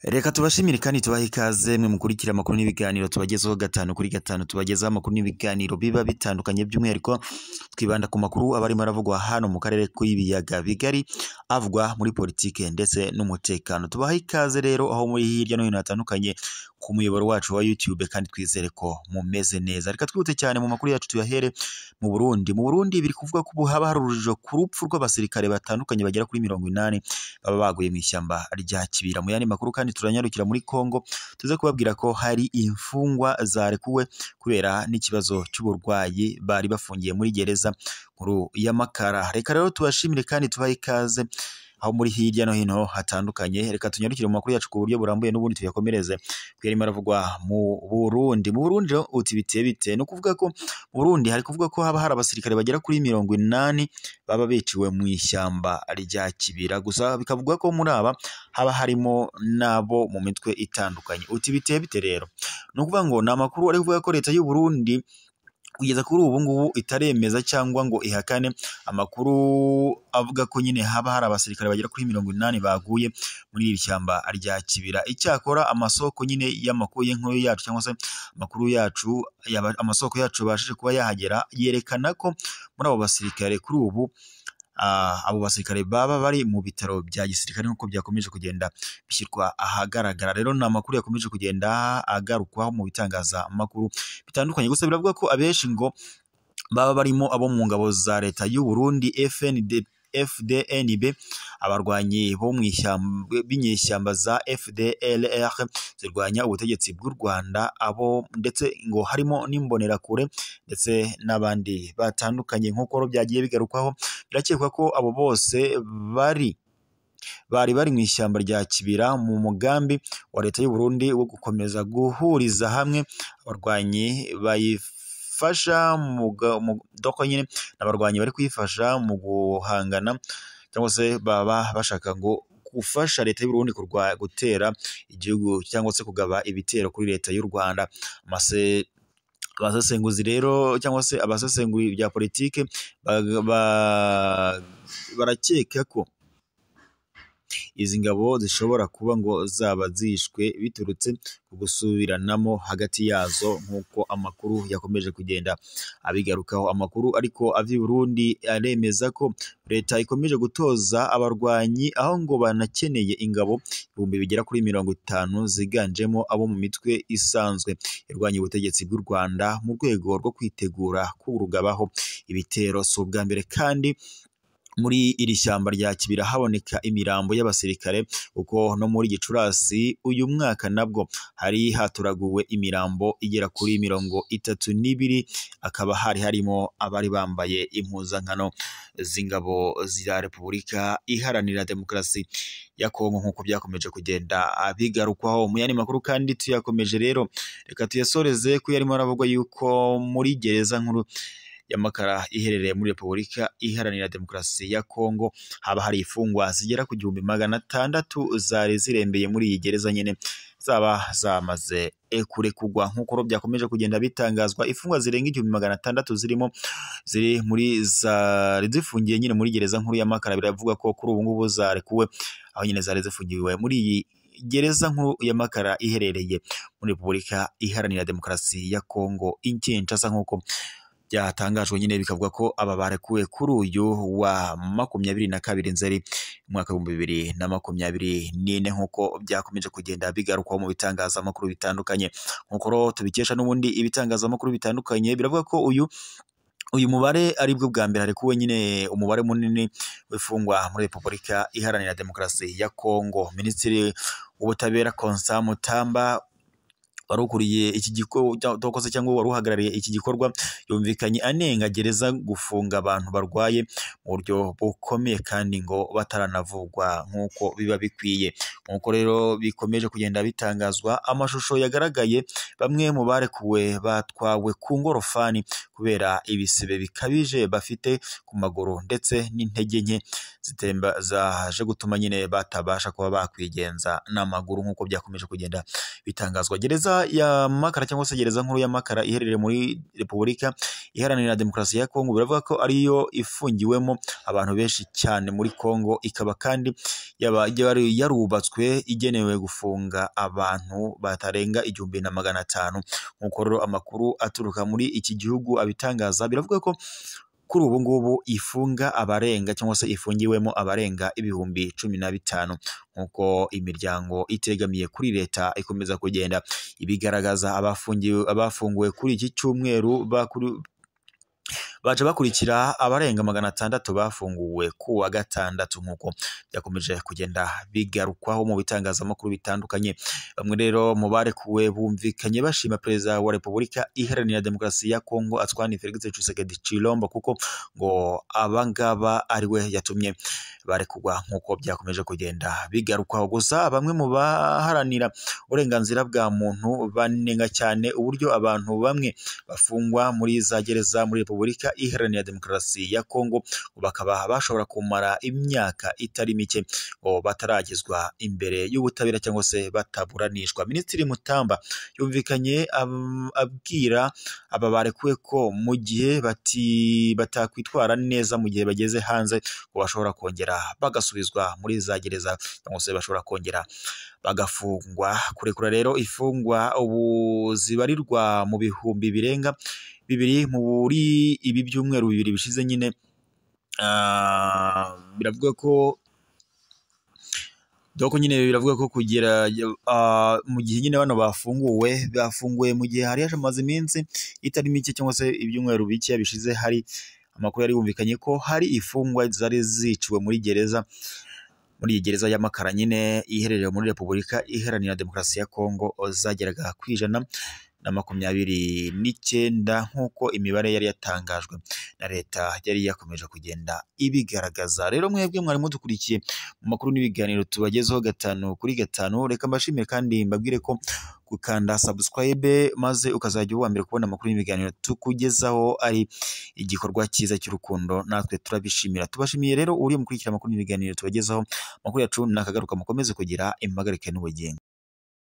Reka tubashimire kandi tubahe ikaze mwe mukurikira amakuru n'ibiganiro tubagezaho gatanu kuri gatanu, tubagezaho amakuru n'ibiganiro biba bitandukanye, by'umwihariko twibanda ku makuru aba arimo aravugwa hano mu karere k'ibiyaga bigari, avugwa muri politike ndetse n'umutekano. Tubahe ikaze rero aho muri hirya no hino hatandukanye ku muyoboro wacu wa YouTube, kandi twizere ko mumeze neza. Reka twihute cyane mu makuru yacu tuyahere mu Burundi. Mu Burundi biri kuvuga ko haba hari urujijo ku rupfu rw'abasirikare batandukanye bagera kuri 80 baba baguye mu ishyamba rya Kibira. Mu yandi makuru kandi turanyarukira muri Kongo, tuze kubabwira ko hari imfungwa zarekuwe kubera n'ikibazo cy'uburwayi bari bafungiye muri gereza nkuru ya Makara. Reka rero tubashimire kandi tubahe ikaze aho muri hirya no hino hatandukanye. Reka tunyarukire mu makuru yacu ku buryo burambuye, n'ubundi tuyakomereze kwirimo aravugwa mu Burundi. Mu Burundi uti biteye bite? No kuvuga ko mu Burundi hari kuvuga ko haba hari abasirikare bagera kuri 80 baba biciwe mu ishyamba rya Kibira. Gusa bikavuga ko muri aba haba harimo nabo mu mitwe itandukanye. Uti biteye bite rero? No kuvuga ngo na makuru ari kuvuga ko leta y'u Burundi kugeza kuri ubu ngubu itaremeza cyangwa ngo ihakane amakuru avuga ko nyine haba hari abasirikare bagera kuri 80 baguye muri iri shyamba rya Kibira. Icyakora amasoko nyine y'amakuru y'inkuru yacu cyangwa se amakuru yacu amasoko yacu bashije kuba yahagera yerekana ko muri abo basirikare kuri ubu abo basirikare baba bari mu bitaro bya gisirikare nk'uko byakomeje kugenda bishyirwa ahagaragara. Rero ni amakuru yakomeje kugenda agarukwaho mu bitangaza amakuru bitandukanye. Gusa biravuga ko abenshi ngo baba barimo abo mu ngabo za leta y'u Burundi FDNB, abarwanyi bo mu ishyamba b'inyeshyamba za FDLR zirwanya ubutegetsi bw'u Rwanda, abo ndetse ngo harimo n'imbonerakure ndetse n'abandi batandukanye. nk'uko byagiye bigarukwaho, birakekwa ko abo bose bari mu ishyamba rya Kibira mu mugambi wa leta y'u Burundi wo gukomeza guhuriza hamwe abarwanyi bayifasha doko nyine n'abarwanyi bari kwifasha mu guhangana cyangwa se baba bashaka ngo gufasha leta y'u Burundi gutera igihugu cyangwa se kugaba ibitero kuri leta y'u Rwanda. Abasesenguzi rero cyangwa se abasesenguri bya politike barakeka ko izi ngabo zishobora kuba ngo zaba zishwe biturutse ku gusubiranamo hagati yazo, nk'uko amakuru yakomeje kugenda abigarukaho. Amakuru ariko ava i Burundi aremeza ko leta ikomeje gutoza abarwanyi, aho ngo banakeneye ingabo 1000 bigera kuri 50 ziganjemo abo mu mitwe isanzwe irwanya ubutegetsi bw'u Rwanda mu rwego rwo kwitegura kurugabaho ibitero. Si ubwa mbere kandi muri iri shyamba rya Kibira haboneka imirambo y'abasirikare, uko no muri Gicurasi uyu mwaka nabwo hari haturaguwe imirambo igera kuri 32, akaba harimo abari bambaye impuzankano z'ingabo za Repubulika Iharanira Demokarasi ya Kongo, nk'uko byakomeje kugenda bigarukwaho. Mu yandi makuru kandi tuyakomeje rero, reka tuyasoreze ko yarimo aravugwa yuko muri gereza nkuru ya Makara iherereye muri Repubulika Iharanira Demokarasi ya Kongo haba hari ifungwa zigera ku 600 zari zirembeye muri iyi gereza nyine zaba zamaze kurekugwa. nk'uko byakomeje kugenda bitangazwa, ifungwa zirenga 600 ziri muri zifungiye nyine muri gereza nkuru ya Makara. Biravuga ko kuri ubu ngubu zarekuwe, aho nyine zari zifungiwe muri iyi gereza nkuru ya Makara iherereye muri Repubulika Iharanira Demokarasi ya Kongo Kinshasa, nk'uko byatangajwe nyine bikavuga ko aba barekuwe kuri uyu wa 22 Nzeri mwaka 2024, nk'uko byakomeje kugenda bigarukwaho mu bitangazamakuru bitandukanye. nk'uko tubikesha n'ubundi ibitangazamakuru bitandukanye, biravuga ko uyu mubare ari bwo bwa mbere harekuwe nyine umubare munini w'ifungwa muri Repubulika Iharanira Demokarasi ya Kongo. Minisitiri w'Ubutabera Constant Mutamba warukuriye iki gikorwa cyangwa waruhagarariye iki gikorwa yumvikanye anenga gereza gufunga abantu barwaye mu buryo bukomeye kandi ngo bataranavugwa nk'uko biba bikwiye. nk'uko rero bikomeje kugenda bitangazwa, amashusho yagaragaye bamwe mu barekuwe batwawe ku ngorofani kubera ibisebe bikabije bafite ku maguru ndetse n'intege nke zaje gutuma nyine batabasha kuba bakwigenza n'amaguru, nk'uko byakomeje kugenda bitangazwa. Gereza ya Makara cyangwa se gereza nkuru ya Makara iherereye muri Repubulika Iharanira Demokarasi ya Kongo biravuga ko ariyo ifungiwemo abantu benshi cyane muri Kongo, ikaba kandi yarubatswe igenewe gufunga abantu batarenga 1500 nk'uko rero amakuru aturuka muri iki gihugu abitangaza. Biravuga ko kuri ubu ngubu ifunga abarenga cyangwa se ifungiwemo abarenga 15,000 nk'uko imiryango itegamiye kuri leta ikomeza kugenda ibigaragaza. Abafunguwe kuri iki cyumweru baje bakurikira abarenga 600 bafunguwe ku wa gatandatu nk'uko byakomeje kugenda bigarukwaho mu bitangazamakuru bitandukanye. Bamwe rero mu barekuwe bumvikanye bashima Perezida wa Repubulika Iharanira Demokarasi ya Kongo Antoine Felix Tshisekedi Tshilombo kuko ngo abangaba ariwe yatumye barekugwa nk'uko byakomeje kugenda bigarukwaho. Gusa bamwe mu baharanira uburenganzira bwa muntu banenga cyane uburyo abantu bamwe bafungwa muri za gereza muri Repubulika Iharanira Demokarasi ya Kongo bakaba bashobora kumara imyaka itari mike bataragezwa imbere y'ubutabera cyangwa se bataburanishwa. Minisitiri Mutamba yumvikanye abwira aba barekuwe ko mu gihe batakwitwara neza mu gihe bageze hanze ngo bashobora kongera bagasubizwa muri za gereza cyangwa se bashobora kongera bagafungwa. Kurekura rero ifungwa ubu zibarirwa mu bihumbi birenga 2 muri ibi byumweru 2 bishize nyine. Biravuga ko biravuga ko kugira mu gihe nyine bano bafunguwe mu gihe hari hashize iminsi itari mike cyangwa se ibyumweru bike bishize, hari amakuru yari yumvikanye ko hari ifungwa zari ziciwe muri iyi gereza y'Amakara nyine iherereye muri Repubulika Iharanira Demokarasi ya Kongo zageraga ku 129 nk'uko imibare yari yatangajwe na leta yari yakomeje kugenda ibigaragaza. Rero mwebwe mwari mudukurikiye mu makuru n'ibiganiro tubagezeho 5 kuri 5, reka mbashimire kandi mbabwire ko gukanda subscribe maze ukazajya uwa mbere kubona amakuru n'ibiganiro tukugezaho ari igikorwa cyiza cy'urukundo, natwe turabishimira. Tubashimiye rero uri mukurikira amakuru n'ibiganiro tubagezaho. Amakuru yacu nakagaruka, mukomeze kugira impagarike n'ubugingo.